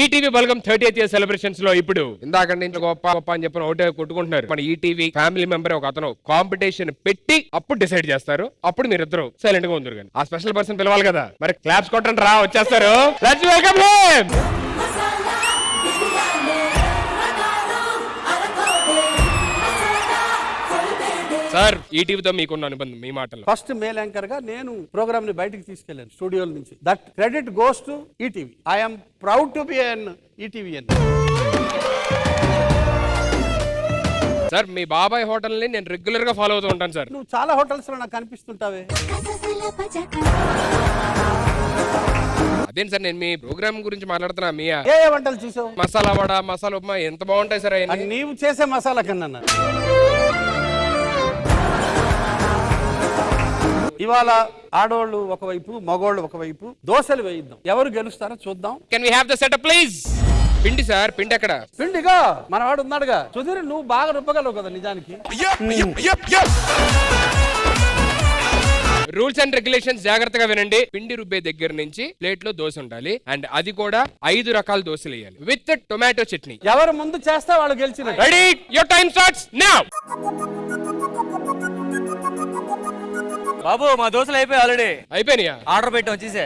ETV Balagam 30th year celebrations లో ఇప్పుడు ఇందాక నుంచి గొప్ప గొప్ప అని చెప్పిన ఒకటే కొట్టుకుంటున్నారు. మన ఈటీవీ ఫ్యామిలీ మెంబర్ ఒక అతను కాంపిటీషన్ పెట్టి అప్పుడు డిసైడ్ చేస్తారు. అప్పుడు మీరిద్దరు సైలెంట్ గా ఉందరు. కానీ ఆ స్పెషల్ పర్సన్ పిలవాలి కదా, మరి క్లాప్స్ కొట్టండి రా, వచ్చేస్తారు. Let's welcome him. సార్, ఈటీవీతో మీకున్న అనుబంధం మీ మాటలు. ఫస్ట్ మేల్ యాంకర్ గా నేను ప్రోగ్రామ్ ని బయటికి తీసుకెళ్లాను స్టూడియోల నుంచి. That credit goes to ETV. I'm proud to be on ఈటీవీఎన్. సార్, మీ బాబాయ్ హోటల్ ని నేను రెగ్యులర్ గా ఫాలో అవుతూ ఉంటాను సార్. నువ్వు చాలా హోటల్స్ లో నాకు కనిపిస్తుంటావే. అదేంటి సార్, నేను మీ ప్రోగ్రామ్ గురించి మాట్లాడుతున్నా. మీ ఏ వంటలు చూసావు? మసాలా వడ, మసాలా ఉప్మా ఎంత బాగుంటాయి సార్. అది నీవు చేసే మసాలా కన్నా. ఇవాళ ఆడోళ్ళు ఒకవైపు, మగోళ్ళు ఒకవైపు దోశలు వేయిద్దాం. ఎవరు గెలుస్తారో చూద్దాం. Can we have the setup please? పిండి సార్, పిండి ఎక్కడ? పిండిగా మనవాడు ఉన్నాడుగా. సుధీర్, నువ్వు బాగా రుబ్బగలవు కదా నిజానికి. రూల్స్ అండ్ రెగ్యులేషన్స్ జాగ్రత్తగా వినండి. పిండి రుబ్బే దగ్గర నుంచి ప్లేట్ లో దోశ ఉండాలి. అండ్ అది కూడా 5 రకాల దోశలు వేయాలి విత్ టొమాటో చట్నీ. ఎవరు ముందు చేస్తే వాళ్ళు గెలిచినట్టు. Ready? Your time starts now. బాబు, మా దోశలు అయిపోయి ఆల్రెడీ అయిపోయినాయా? ఆర్డర్ పెట్టాం, వచ్చేసే.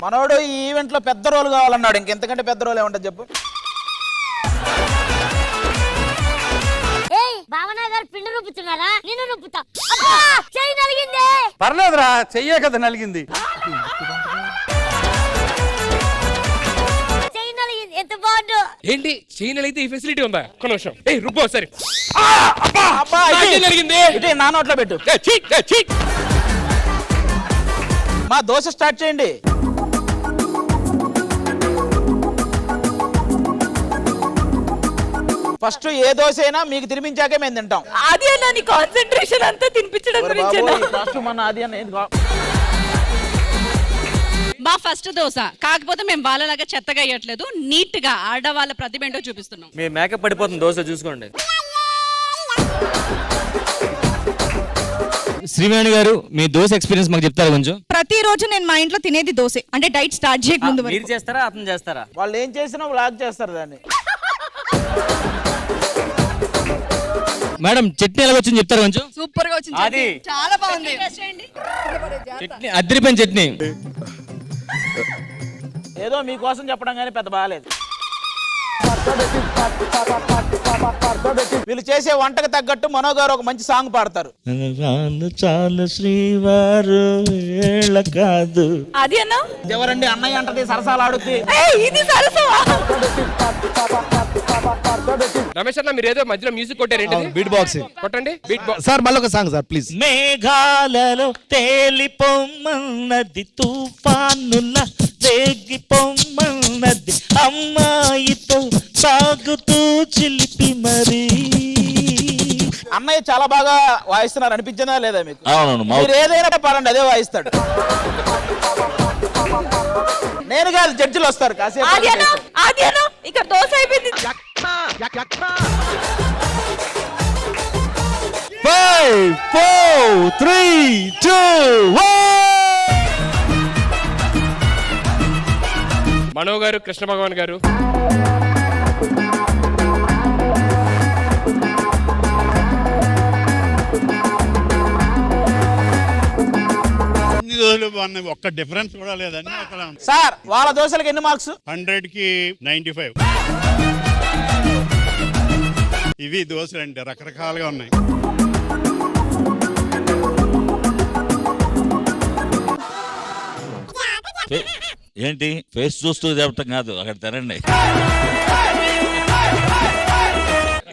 మనోడు ఈ ఈవెంట్ లో పెద్ద రోల్ కావాలన్నాడు. ఇంకెంతకంటే పెద్ద రోల్ ఏమంటది చెప్పు. భావన గారు పిండి రూపుతున్నారా? నేను రూపుతా. చెయ్యి నలిగింది. పర్లేదురా, చెయ్యే కదా నలిగింది. చెయ్యి నలిగింది. ఎంత బాగుండు. ఏంటి చైనాలో అయితే ఈ ఫెసిలిటీ ఉందా? ఒక నిమిషం. ఏయ్ రుబ్బో సరే. ఇటే నా నోట్లో పెట్టు. మా దోశ స్టార్ట్ చేయండి. ఫస్ట్ ఏ దోశ అయినా మీకు తినిపించాకే మేము తింటాం. అది అన్న నీ కాన్సంట్రేషన్ అంతా తినిపించడం గురించి. ఫస్ట్ మన అది మా ఫస్ట్ దోశ కాకపోతే మేము వాళ్ళలాగా చెత్తగా అయ్యట్లేదు, నీట్ గా ఆడవాళ్ళ ప్రతిభ ఏంటో చూపిస్తున్నాం. మీ మేకప్ పడిపోతుంది, దోశ చూసుకోండి. శ్రీవేణి గారు, మీ దోశ ఎక్స్పీరియన్స్ మాకు చెప్తారా కొంచెం? ప్రతిరోజు నేను మా ఇంట్లో తినేది దోశ. అంటే డైట్ స్టార్ట్ చేయక ముందు మీరు చేస్తారా, అతను చేస్తారా? వాళ్ళు ఏం చేసినా వ్లాగ్ చేస్తారు దాన్ని. మేడం, చట్నీ ఎలా వచ్చింది చెప్తారా కొంచెం? సూపర్ గా వచ్చింది. అది చాలా బాగుంది. చట్నీ అద్దరిపోయిన చట్నీ. ఏదో మీకోసం చెప్పడం కానీ పెద్ద బాగాలేదు. వీళ్ళు చేసే వంటకు తగ్గట్టు మనో గారు ఒక మంచి సాంగ్ పాడతారు. చాలు శ్రీవారు కాదు. అది అన్న ఎవరండి అన్నయ్య అంటది, సరసాలు ఆడుద్ది. ఇది సరసమా? రమేష్ అన్న, మీరు ఏదో మధ్యలో మ్యూజిక్ కొట్టారేంటి? బీట్ బాక్స్ కొట్టండి. బీట్ బాక్స్ సార్, మళ్ళీ ఒక సాంగ్ సార్ ప్లీజ్. మేఘాలలో తేలిపోమ్మన్నది, తుఫానుల రేగిపోమ్మన్నది, అమ్మాయితో సాగుతూ చిలిపి మరి. అన్నయ్య చాలా బాగా వాయిస్తున్నారు అనిపించిందా లేదా మీకు? అవునవును. మీరు ఏదైనా పాడండి, అదే వాయిస్తాడు. నేను కాదు, జడ్జిలు వస్తారు కాసేపు. ఇక్కడ దోశ అయిపోయింది. 5, 4, 3, 2, 1. మనో గారు, కృష్ణ భగవాన్ గారు. ఒక్క డిఫరెన్స్ కూడా లేదండి. సార్, వాళ్ళ దోశలకు ఎన్ని మార్క్స్? 100కి 95. ఇవి దోశలు అంటే రకరకాలుగా ఉన్నాయి. ఏంటి ఫేస్ చూస్తూ చెప్పటం కాదు, అక్కడ తినండి.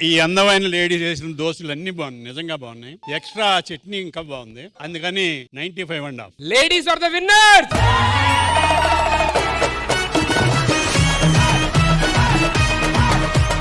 ఈ అందమైన లేడీ చేసిన దోశలు అన్ని బాగున్నాయి, నిజంగా బాగున్నాయి. ఎక్స్ట్రా చట్నీ ఇంకా బాగుంది, అందుకని 95.5. Ladies are the winners.